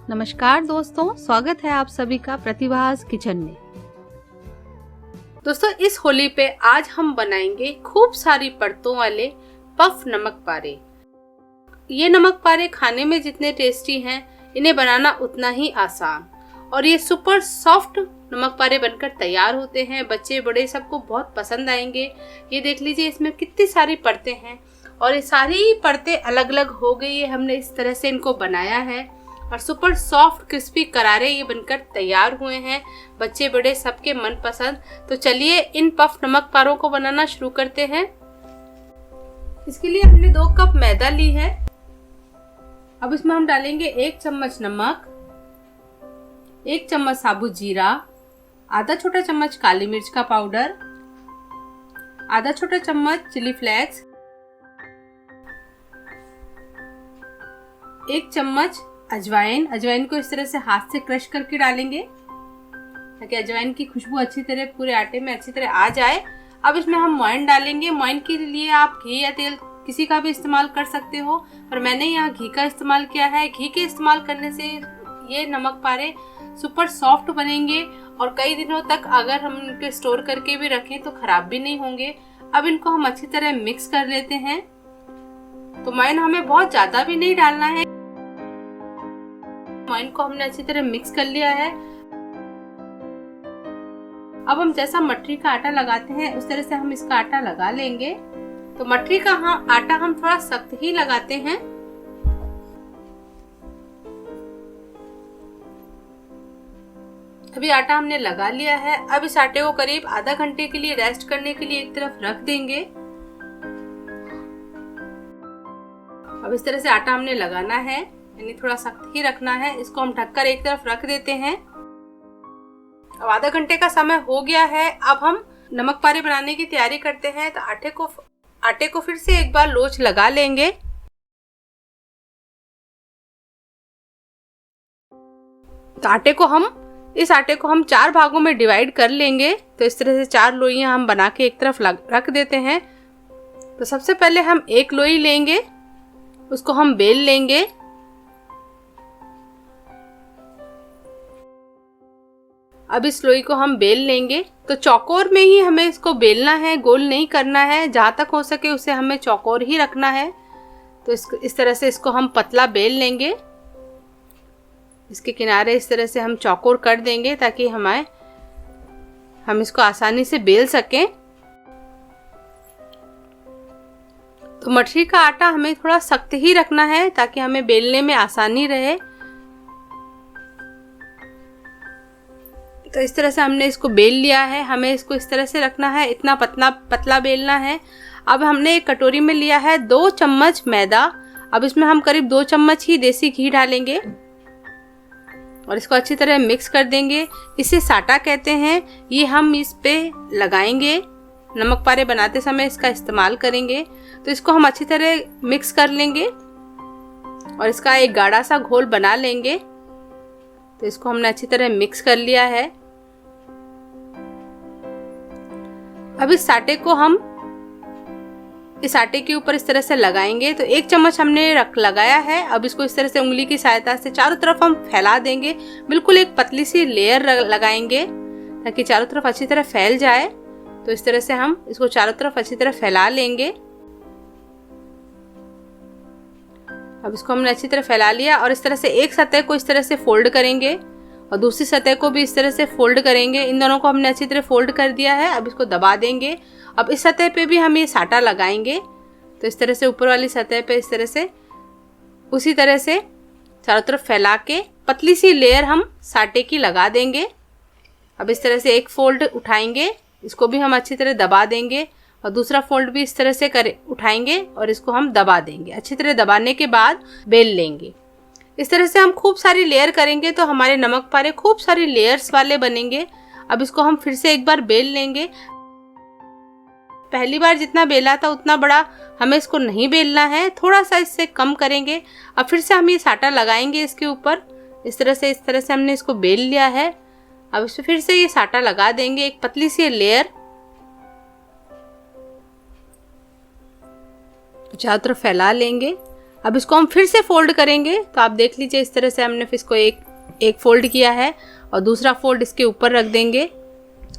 नमस्कार दोस्तों, स्वागत है आप सभी का प्रतिभास किचन में। दोस्तों, इस होली पे आज हम बनाएंगे खूब सारी परतों वाले पफ नमक पारे। ये नमक पारे खाने में जितने टेस्टी हैं, इन्हें बनाना उतना ही आसान। और ये सुपर सॉफ्ट नमक पारे बनकर तैयार होते हैं। बच्चे बड़े सबको बहुत पसंद आएंगे। ये देख लीजिए, इसमें कितनी सारी परतें हैं और ये सारी परतें अलग अलग हो गई है। हमने इस तरह से इनको बनाया है और सुपर सॉफ्ट क्रिस्पी करारे ये बनकर तैयार हुए हैं। बच्चे बड़े सबके मन पसंद। तो चलिए इन पफ नमक पारों को बनाना शुरू करते हैं। इसके लिए हमने 2 कप मैदा ली है। अब इसमें हम डालेंगे 1 चम्मच नमक, 1 चम्मच साबुत जीरा, आधा छोटा चम्मच काली मिर्च का पाउडर, आधा छोटा चम्मच चिली फ्लेक्स, 1 चम्मच अजवाइन। अजवाइन को इस तरह से हाथ से क्रश करके डालेंगे ताकि अजवाइन की खुशबू अच्छी तरह पूरे आटे में अच्छी तरह आ जाए। अब इसमें हम मोइन डालेंगे। मोइन के लिए आप घी या तेल किसी का भी इस्तेमाल कर सकते हो, पर मैंने यहाँ घी का इस्तेमाल किया है। घी के इस्तेमाल करने से ये नमक पारे सुपर सॉफ्ट बनेंगे और कई दिनों तक अगर हम इनको स्टोर करके भी रखें तो खराब भी नहीं होंगे। अब इनको हम अच्छी तरह मिक्स कर लेते हैं। तो मोइन हमें बहुत ज्यादा भी नहीं डालना है। मोइन को हमने अच्छी तरह मिक्स कर लिया है। अब हम जैसा मटरी का आटा लगाते हैं उस तरह से हम इसका आटा लगा लेंगे। तो मटरी का आटा हम थोड़ा सख्त ही लगाते हैं। अभी आटा हमने लगा लिया है। अब इस आटे को करीब आधा घंटे के लिए रेस्ट करने के लिए एक तरफ रख देंगे। अब इस तरह से आटा हमने लगाना है, यानी थोड़ा सख्त ही रखना है। इसको हम ढककर एक तरफ रख देते हैं। अब आधा घंटे का समय हो गया है। अब हम नमक पारे बनाने की तैयारी करते हैं। तो आटे को फिर से एक बार लोच लगा लेंगे। तो इस आटे को हम 4 भागों में डिवाइड कर लेंगे। तो इस तरह से 4 लोइयां हम बना के एक तरफ रख देते हैं। तो सबसे पहले हम एक लोई लेंगे, उसको हम बेल लेंगे। अब इस लोई को हम बेल लेंगे। तो चौकोर में ही हमें इसको बेलना है, गोल नहीं करना है। जहां तक हो सके उसे हमें चौकोर ही रखना है। तो इस तरह से इसको हम पतला बेल लेंगे। इसके किनारे इस तरह से हम चौकोर कर देंगे ताकि हम इसको आसानी से बेल सकें। तो मटरी का आटा हमें थोड़ा सख्त ही रखना है ताकि हमें बेलने में आसानी रहे। तो इस तरह से हमने इसको बेल लिया है। हमें इसको इस तरह से रखना है, इतना पतला बेलना है। अब हमने एक कटोरी में लिया है 2 चम्मच मैदा। अब इसमें हम करीब 2 चम्मच ही देसी घी डालेंगे और इसको अच्छी तरह मिक्स कर देंगे। इसे साटा कहते हैं। ये हम इस पे लगाएंगे, नमक पारे बनाते समय इसका इस्तेमाल करेंगे। तो इसको हम अच्छी तरह मिक्स कर लेंगे और इसका एक गाढ़ा सा घोल बना लेंगे। तो इसको हमने अच्छी तरह मिक्स कर लिया है। अब इस आटे के ऊपर इस तरह से लगाएंगे। तो 1 चम्मच हमने लगाया है। अब इसको इस तरह से उंगली की सहायता से चारों तरफ हम फैला देंगे। बिल्कुल एक पतली सी लेयर लगाएंगे ताकि चारों तरफ अच्छी तरह फैल जाए। तो इस तरह से हम इसको चारों तरफ अच्छी तरह फैला लेंगे। अब इसको हमने अच्छी तरह फैला लिया और इस तरह से एक सतह को इस तरह से फोल्ड करेंगे और दूसरी सतह को भी इस तरह से फोल्ड करेंगे। इन दोनों को हमने अच्छी तरह फोल्ड कर दिया है। अब इसको दबा देंगे। अब इस सतह पे भी हम ये साटा लगाएंगे। तो इस तरह से ऊपर वाली सतह पे इस तरह से उसी तरह से चारों तरफ फैला के पतली सी लेयर हम साटे की लगा देंगे। अब इस तरह से एक फोल्ड उठाएंगे, इसको भी हम अच्छी तरह दबा देंगे और दूसरा फोल्ड भी इस तरह से उठाएंगे और इसको हम दबा देंगे। अच्छी तरह दबाने के बाद बेल लेंगे। इस तरह से हम खूब सारी लेयर करेंगे तो हमारे नमक पारे खूब सारी लेयर्स वाले बनेंगे। अब इसको हम फिर से एक बार बेल लेंगे। पहली बार जितना बेला था उतना बड़ा हमें इसको नहीं बेलना है, थोड़ा सा इससे कम करेंगे। अब फिर से हम ये साटा लगाएंगे इसके ऊपर। इस तरह से हमने इसको बेल लिया है। अब इस पर फिर से ये साटा लगा देंगे, एक पतली सी लेयर। चारों तरफ फैला लेंगे। अब इसको हम फिर से फोल्ड करेंगे। तो आप देख लीजिए इस तरह से हमने फिर इसको एक फोल्ड किया है और दूसरा फोल्ड इसके ऊपर रख देंगे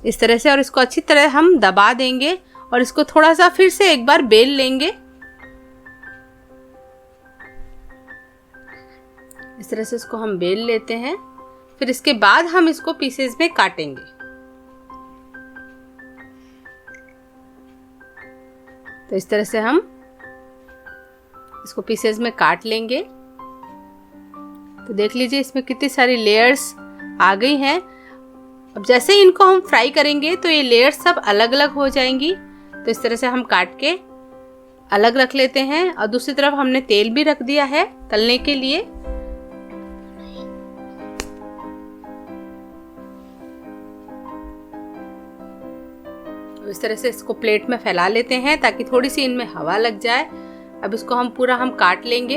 इस तरह से, और इसको अच्छी तरह हम दबा देंगे और इसको थोड़ा सा फिर से एक बार बेल लेंगे। इस तरह से इसको हम बेल लेते हैं। फिर इसके बाद हम इसको पीसेस में काटेंगे। तो इस तरह से हम इसको पीसेस में काट लेंगे। तो देख लीजिए इसमें कितनी सारी लेयर्स आ गई हैं। अब जैसे ही इनको हम फ्राई करेंगे तो ये लेयर्स सब अलग अलग हो जाएंगी। तो इस तरह से हम काट के अलग रख लेते हैं और दूसरी तरफ हमने तेल भी रख दिया है तलने के लिए। इस तरह से इसको प्लेट में फैला लेते हैं ताकि थोड़ी सी इनमें हवा लग जाए। अब इसको हम पूरा काट लेंगे।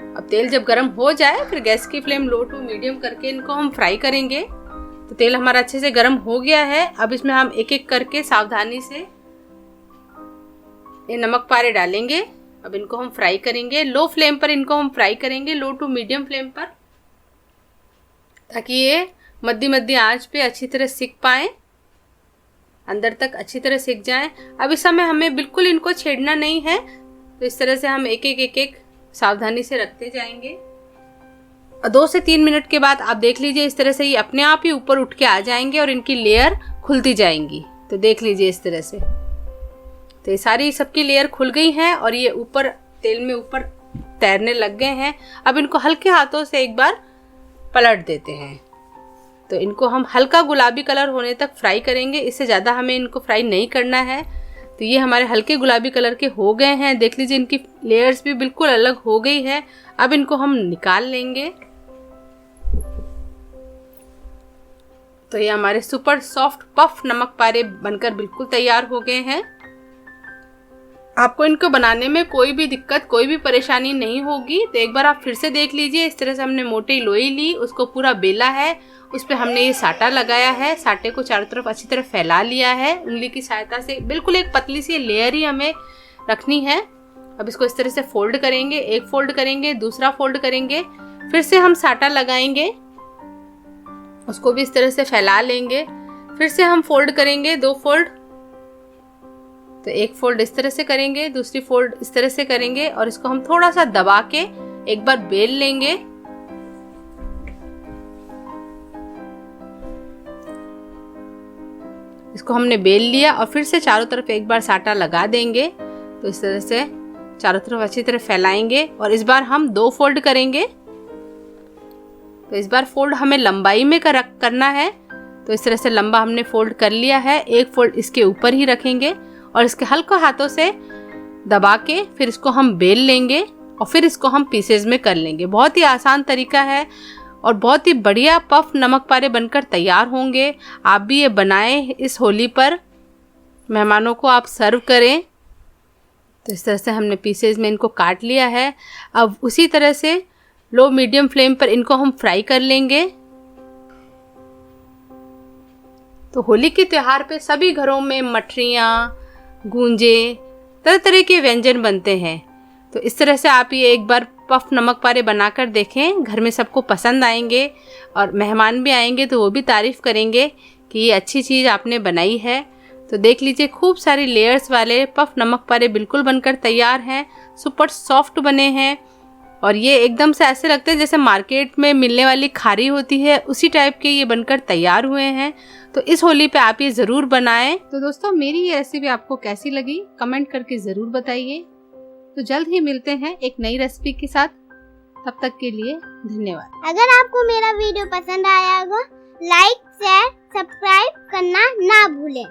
अब तेल जब गर्म हो जाए फिर गैस की फ्लेम लो टू मीडियम करके इनको हम फ्राई करेंगे। तो तेल हमारा अच्छे से गर्म हो गया है। अब इसमें हम एक एक करके सावधानी से ये नमक पारे डालेंगे। अब इनको हम फ्राई करेंगे। लो फ्लेम पर इनको हम फ्राई करेंगे, लो टू मीडियम फ्लेम पर, ताकि ये मध्य मध्य आंच पे अच्छी तरह सिक पाए, अंदर तक अच्छी तरह सिक जाएं। अब इस समय हमें बिल्कुल इनको छेड़ना नहीं है। तो इस तरह से हम एक एक सावधानी से रखते जाएंगे। 2 से 3 मिनट के बाद आप देख लीजिए इस तरह से ये अपने आप ही ऊपर उठ के आ जाएंगे और इनकी लेयर खुलती जाएंगी। तो देख लीजिए इस तरह से, तो ये सारी सबकी लेयर खुल गई हैं और ये ऊपर तेल में ऊपर तैरने लग गए हैं। अब इनको हल्के हाथों से एक बार पलट देते हैं। तो इनको हम हल्का गुलाबी कलर होने तक फ्राई करेंगे, इससे ज़्यादा हमें इनको फ्राई नहीं करना है। तो ये हमारे हल्के गुलाबी कलर के हो गए हैं। देख लीजिए इनकी लेयर्स भी बिल्कुल अलग हो गई है। अब इनको हम निकाल लेंगे। तो ये हमारे सुपर सॉफ्ट पफ नमक पारे बनकर बिल्कुल तैयार हो गए हैं। आपको इनको बनाने में कोई भी दिक्कत, कोई भी परेशानी नहीं होगी। तो एक बार आप फिर से देख लीजिए। इस तरह से हमने मोटी लोई ली, उसको पूरा बेला है, उस पर हमने ये साटा लगाया है। साटे को चारों तरफ अच्छी तरह फैला लिया है उंगली की सहायता से। बिल्कुल एक पतली सी लेयर ही हमें रखनी है। अब इसको इस तरह से फोल्ड करेंगे, एक फोल्ड करेंगे, दूसरा फोल्ड करेंगे, फिर से हम साटा लगाएंगे, उसको भी इस तरह से फैला लेंगे। फिर से हम फोल्ड करेंगे, 2 फोल्ड। तो एक फोल्ड इस तरह से करेंगे, दूसरी फोल्ड इस तरह से करेंगे और इसको हम थोड़ा सा दबा के एक बार बेल लेंगे। इसको हमने बेल लिया और फिर से चारों तरफ एक बार साटा लगा देंगे। तो इस तरह से चारों तरफ अच्छी तरह फैलाएंगे और इस बार हम 2 फोल्ड करेंगे। तो इस बार फोल्ड हमें लंबाई में करना है। तो इस तरह से लंबा हमने फोल्ड कर लिया है। एक फोल्ड इसके ऊपर ही रखेंगे और इसके हल्के हाथों से दबा के फिर इसको हम बेल लेंगे और फिर इसको हम पीसेज में कर लेंगे। बहुत ही आसान तरीका है और बहुत ही बढ़िया पफ नमक पारे बनकर तैयार होंगे। आप भी ये बनाएं, इस होली पर मेहमानों को आप सर्व करें। तो इस तरह से हमने पीसेज में इनको काट लिया है। अब उसी तरह से लो मीडियम फ्लेम पर इनको हम फ्राई कर लेंगे। तो होली के त्योहार पे सभी घरों में मठरियाँ, गूंजे, तरह तरह के व्यंजन बनते हैं। तो इस तरह से आप ये एक बार पफ नमक पारे बनाकर देखें, घर में सबको पसंद आएंगे और मेहमान भी आएंगे तो वो भी तारीफ़ करेंगे कि ये अच्छी चीज़ आपने बनाई है। तो देख लीजिए खूब सारी लेयर्स वाले पफ नमक पारे बिल्कुल बनकर तैयार हैं, सुपर सॉफ्ट बने हैं और ये एकदम से ऐसे लगते हैं जैसे मार्केट में मिलने वाली खारी होती है, उसी टाइप के ये बनकर तैयार हुए हैं। तो इस होली पे आप ये ज़रूर बनाएं। तो दोस्तों मेरी ये रेसिपी आपको कैसी लगी कमेंट करके ज़रूर बताइए। तो जल्द ही मिलते हैं एक नई रेसिपी के साथ, तब तक के लिए धन्यवाद। अगर आपको मेरा वीडियो पसंद आया होगा लाइक, शेयर, सब्सक्राइब करना ना भूलें।